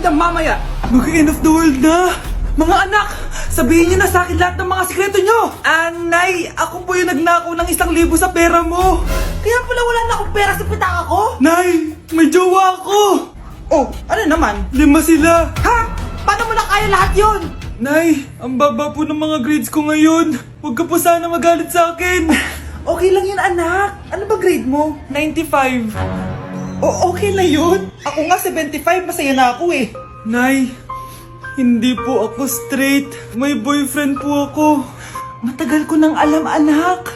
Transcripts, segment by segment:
bandang mamaya. Mag-end of the world na. Mga anak, sabihin niyo na sa akin lahat ng mga sikreto niyo. Nay, ako po yung nagnakaw ng 1,000 sa pera mo. Kaya pala wala na akong pera sa pitaka ko. Nay, may jowa ako. Oh, ano naman? 5 sila. Ha? Paano mo na kaya lahat yon? Nay, ang baba po ng mga grades ko ngayon. Huwag ka po sana magalit sa akin. Okay lang yun, anak. Ano ba grade mo? 95. Okay na yun. Ako nga 75, masaya na ako eh. Nay, hindi po ako straight. May boyfriend po ako. Matagal ko nang alam, anak.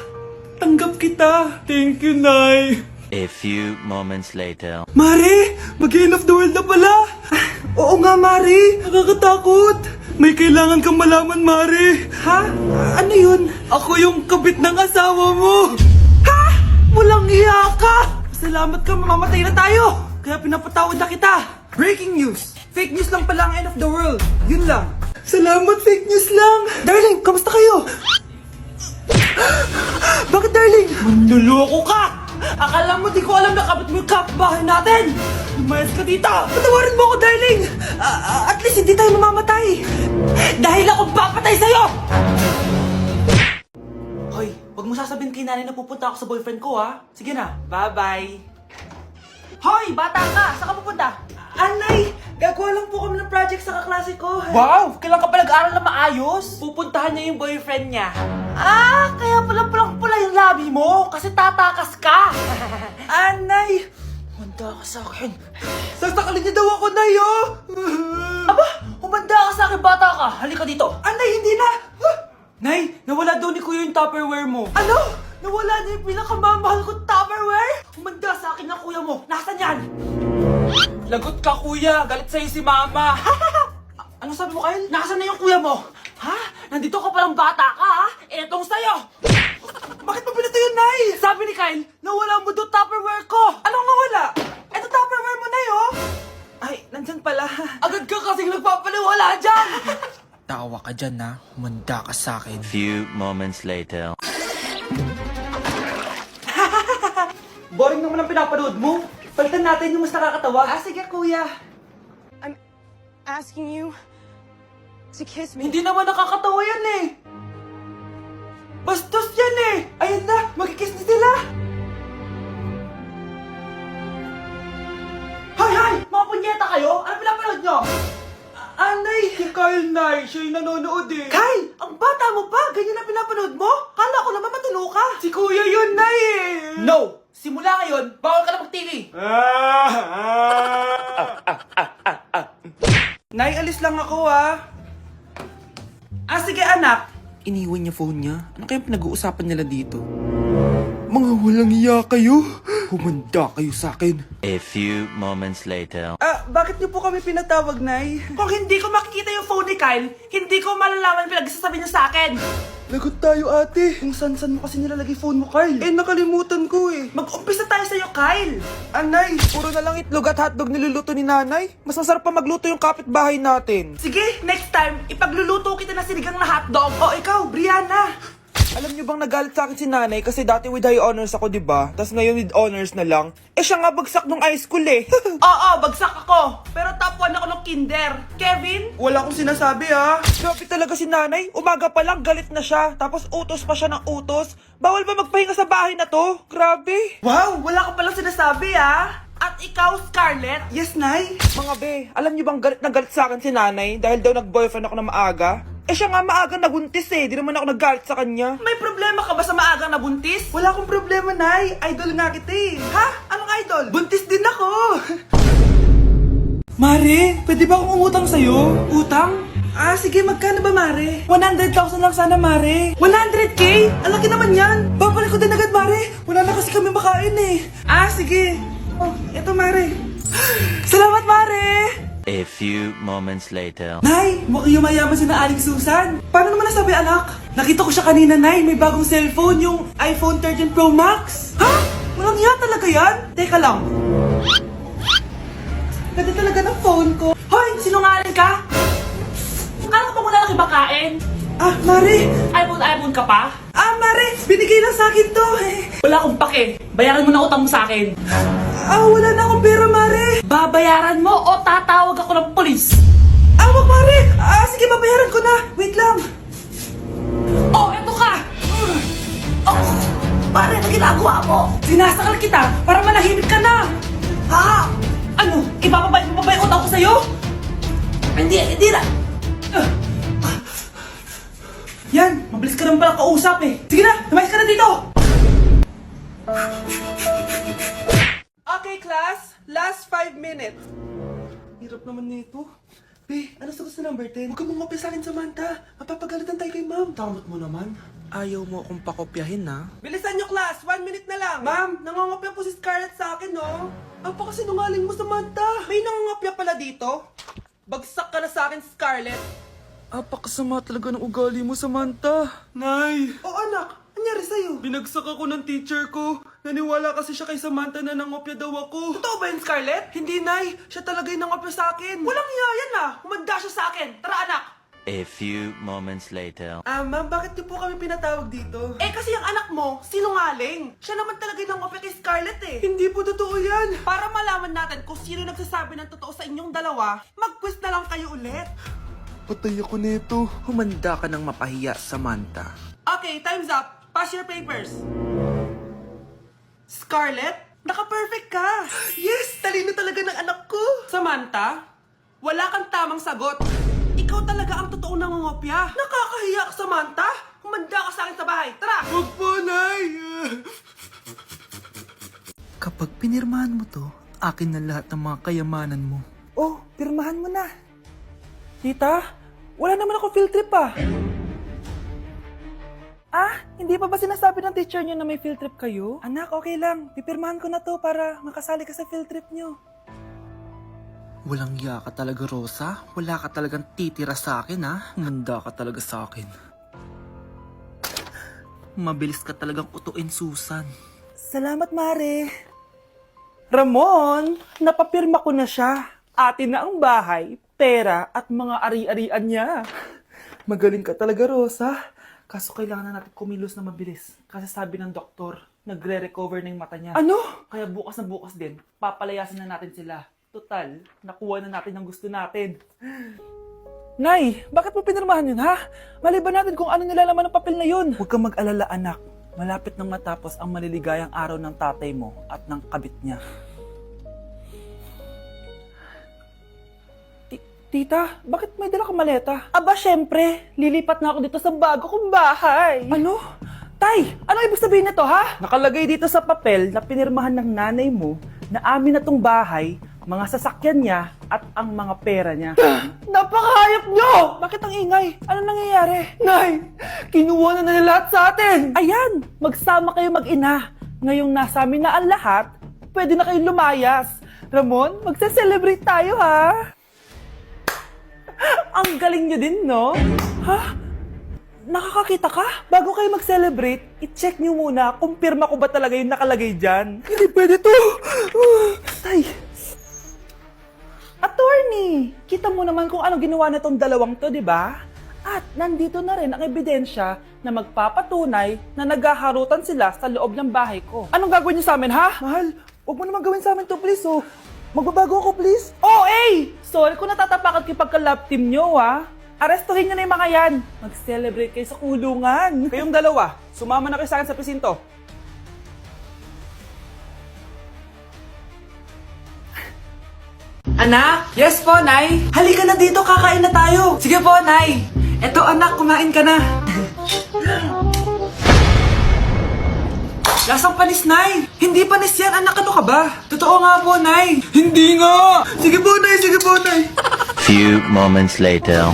Tanggap kita. Thank you, Nay. A few moments later. Mare, mag-end of the world na pala. Oo nga, Mare. Nakakatakot. May kailangan kang malaman, Mare. Ha? Ano yun? Ako yung kabit ng asawa mo. Ha? Walang iya ka. Salamat ka, mamamatay na tayo. Kaya pinapatawad na kita. Breaking news. Fake news lang pala ang end of the world. Yun lang. Salamat, fake news lang. Darling, kamusta kayo? Bakit, darling? Manluloko ka! Akala mo di ko alam na kapit mo yung kapitbahay natin! Lumayas ka dito! Patawarin mo ako, darling! At least hindi tayo mamamatay! Dahil akong papatay sa'yo! Hoy, wag mo sasabihin kay nanay na pupunta ako sa boyfriend ko, ha? Sige na, bye-bye! Hoy, bata ka! Saan ka pupunta? Anay, gagawa lang po kami ng project sa kaklase ko. Wow! Kailan ka pa nag-aaral na maayos? Pupuntahan niya yung boyfriend niya. Kaya pula yung labi mo kasi tatakas ka. Anay, humanda ka sa akin. Sasakalin niya daw ako, Nay, oh. Aba, humanda ka sa akin, bata ka. Halika dito. Anay, hindi na. Nay, nawala daw ni Kuya yung Tupperware mo. Ano? Nawala na yung pinakamamahal kong Tupperware? Humanda sa akin ng kuya mo. Nasaan yan? Lagot ka, kuya. Galit sa'yo si mama. Ano sabi mo, Kyle? Nasaan na yung kuya mo? Ha? Nandito ka palang bata ka, ha? Etong sa'yo. Bakit mo pinito yun, Nay? Sabi ni Kyle, nawala mo doon Tupperware ko. Anong nawala? Eto Tupperware mo, Nay, oh. Ay, nandyan pala. Agad ka kasing nagpapaliwala dyan. Tawa ka dyan, ha? Humanda ka sa akin. Few moments later. Boring naman ang pinapanood mo. Palitan natin yung mas nakakatawa. Sige, kuya. I'm asking you to kiss me. Hindi naman nakakatawa yan eh. Bastos yan eh. Ayan na, magkikiss na sila. Hay! Mga punyeta kayo? Ano pinapanood nyo? Anay! Si Kyle, Nay. Siya yung nanonood eh. Kyle! Ang bata mo pa! Ganyan ang pinapanood mo? Kala ko naman matino ka. Si Kuya yun, Nay eh. No! Simula ngayon, bawal ka na mag-TV. Nay, alis lang ako ah. Sige anak. Iniwan niya phone niya? Ano kayang pinag-uusapan nila dito? Mga walang iya kayo! Humanda kayo sa akin! A few moments later. Bakit niyo po kami pinatawag, Nay? Kung hindi ko makikita yung phone ni Kyle, hindi ko malalaman pinagsasabi niya sa akin. Lagot tayo, ate. Kung san-san mo kasi nilalagay phone mo, Kyle? Nakalimutan ko eh. Mag-umpisa tayo sa'yo, Kyle. Anay, puro na lang itlog at hotdog niluluto ni nanay. Mas masarap pa magluto yung kapitbahay natin. Sige, next time, ipagluluto kita na sinigang na hotdog. O ikaw, Brianna. Alam niyo bang nagalit sa akin si nanay kasi dati with high honors ako, diba? Tapos ngayon with honors na lang. Siya nga bagsak nung high school eh. Oo, bagsak ako. Pero top 1 ako ng kinder. Kevin? Wala akong sinasabi ha. Grabe talaga si nanay. Umaga pa lang galit na siya. Tapos utos pa siya ng utos. Bawal ba magpahinga sa bahay na to? Grabe. Wow, wala ka palang sinasabi ha. At ikaw, Scarlett? Yes, Nay. Mga be, alam niyo bang galit na galit sa akin si nanay dahil daw nag-boyfriend ako na maaga? Siya nga maagang nabuntis eh. Di naman ako naggalit sa kanya. May problema ka ba sa maagang nabuntis? Wala akong problema, Nay. Idol nga kita eh. Ha? Anong idol? Buntis din ako. Mare, pwede ba akong umutang sa'yo? Utang? Sige, magkano ba, Mare? 100,000 lang sana, Mare. 100K? Ang laki naman yan. Babalik ko din agad, Mare. Wala na kasi kami makain eh. Sige. Oh, eto, Mare. Salamat, Mare. A few moments later. Nay, mukhang yumayaman si na Aling Susan. Paano naman nasabi, anak? Nakita ko siya kanina, Nay. May bagong cellphone, yung iPhone 13 Pro Max. Ha? Walang iya talaga yan? Teka lang. Ganda talaga ng phone ko. Hoy, sinungaling ka? Akala ko ba wala nakibakain? Mare. iPhone ka pa? Mare, binigay lang sa akin to. Wala akong pake. Bayaran mo na utang mo sa akin. Wala na akong pera, Mare. Babayaran mo o tatawag ako ng polis? sa'yo? Hindi na. Yan, mabilis ka naman pala kausap eh. Sige na, lumayas ka na dito. Okay, class. Last 5 minutes. Hirap naman nito. Be, ano sagot sa number 10? Huwag ka mong kopya sa akin, Samantha. Mapapagalitan tayo kay ma'am. Tamot mo naman. Ayaw mo akong pakopyahin, ha? Bilisan nyo, class. 1 minute na lang. Ma'am, nangangopya po si Scarlett sa akin, no? Apakasinungaling mo, Samantha. May nangangopya pala dito. Bagsak ka na sa akin, Scarlett. Apakasama talaga ng ugali mo, Samantha. Nay! Oo, anak. Anyari sa'yo? Binagsak ako ng teacher ko. Naniwala kasi siya kay Samantha na nangopya daw ako. Totoo ba yun, Scarlett? Hindi, Nay. Siya talaga yung nangopya sa akin. Walang iya yan, ah. Humanda siya sa akin. Tara, anak. A few moments later. Ma'am, bakit niyo po kami pinatawag dito? Eh, kasi yung anak mo, sinungaling. Siya naman talaga yung nangopya kay Scarlett, eh. Hindi po totoo yan. Para malaman natin kung sino nagsasabi ng totoo sa inyong dalawa, mag-quiz na lang kayo ulit. Patay ako nito. Humanda ka ng mapahiya, Samantha. Okay, time's up. Pass your papers. Scarlett, naka-perfect ka. Yes, talino talaga ng anak ko. Samantha, wala kang tamang sagot. Ikaw talaga ang totoong nangungopya. Nakakahiya ka, Samantha. Humanda ka sa akin sa bahay. Tara! Huwag po, Nay! Kapag pinirmahan mo to, akin na lahat ng mga kayamanan mo. Oh, pirmahan mo na. Tita, wala naman ako field trip pa. Hindi pa ba sinasabi ng teacher niyo na may field trip kayo? Anak, okay lang. Pipirmahan ko na to para makasali ka sa field trip niyo. Walang iya ka talaga, Rosa. Wala ka talagang titira sa akin, ha? Humanda ka talaga sa akin. Mabilis ka talagang utuin, Susan. Salamat, Mare. Ramon, napapirma ko na siya. Atin na ang bahay, pera at mga ari-arian niya. Magaling ka talaga, Rosa. Kaso kailangan na natin kumilos na mabilis. Kasi sabi ng doktor, nagre-recover na yung mata niya. Ano? Kaya bukas na bukas din, papalayasin na natin sila. Total, nakuha na natin ang gusto natin. Nay, bakit mo pinirmahan yun, ha? Maliban natin kung ano nilalaman ng papel na yun. Huwag kang mag-alala, anak. Malapit nang matapos ang maliligayang araw ng tatay mo at ng kabit niya. Tita, bakit may dala kang maleta? Aba, syempre. Lilipat na ako dito sa bago kong bahay. Ano? Tay, ano ibig sabihin nito, ha? Nakalagay dito sa papel na pinirmahan ng nanay mo na amin na tong bahay, mga sasakyan niya, at ang mga pera niya. Napakahayop nyo! Bakit ang ingay? Ano nangyayari? Nay, kinuha na nila lahat sa atin! Ayan, magsama kayo mag-ina. Ngayong nasa amin na ang lahat, pwede na kayong lumayas. Ramon, magse-celebrate tayo, ha? Ang galing niyo din, no? Ha? Nakakakita ka? Bago kayo mag-celebrate, i-check niyo muna kung pirma ko ba talaga yung nakalagay dyan. Hindi pwede to! Tay! Attorney! Kita mo naman kung ano ginawa na tong dalawang to, di ba? At nandito na rin ang ebidensya na magpapatunay na naghaharutan sila sa loob ng bahay ko. Anong gagawin niyo sa amin, ha? Mahal, huwag mo naman gawin sa amin to, please, oh. Magbabago ako, please. Oh, eh! Sorry kung natatapakan kayo pagka-love team nyo, ha? Arestuhin nyo na yung mga yan. Mag-celebrate kayo sa kulungan. Kayong dalawa, sumama na kayo sa akin sa presinto. Anak? Yes po, Nay. Halika na dito, kakain na tayo. Sige po, Nay. Eto, anak, kumain ka na. Lasang panis, Nay. Hindi panis yan, anak. Ano ka ba? Totoo nga po, Nay. Hindi nga. Sige po, Nay. Sige po, Nay. Few moments later.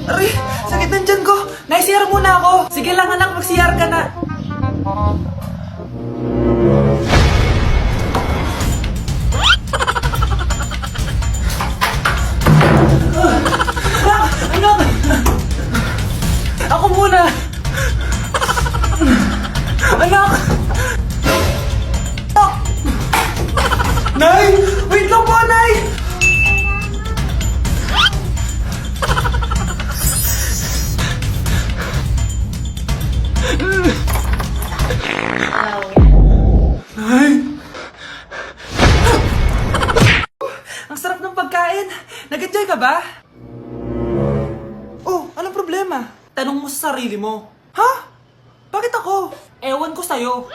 Aray, sakit ng tiyan ko. Nay, CR muna ako. Sige lang, anak. Mag-CR ka na. Anak! Ako muna! Anak! Nay! Wait lang po, Nay! Nay! Ang sarap ng pagkain! Nag-enjoy ka ba? Oh, anong problema? Tanong mo sa sarili mo. Ha? Bakit ako? Ewan ko sa'yo.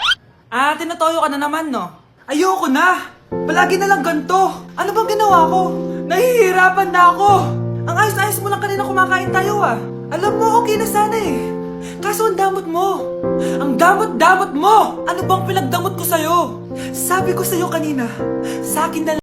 Tinatoyo ka na naman, no? Ayoko na! Palagi na lang ganito. Ano bang ginawa ko? Nahihirapan na ako! Ang ayos-ayos mo lang kanina kumakain tayo ah. Alam mo, okay na sana eh. Kaso ang damot mo. Ang damot-damot mo! Ano bang pinagdamot ko sa'yo? Sabi ko sa'yo kanina, sa akin na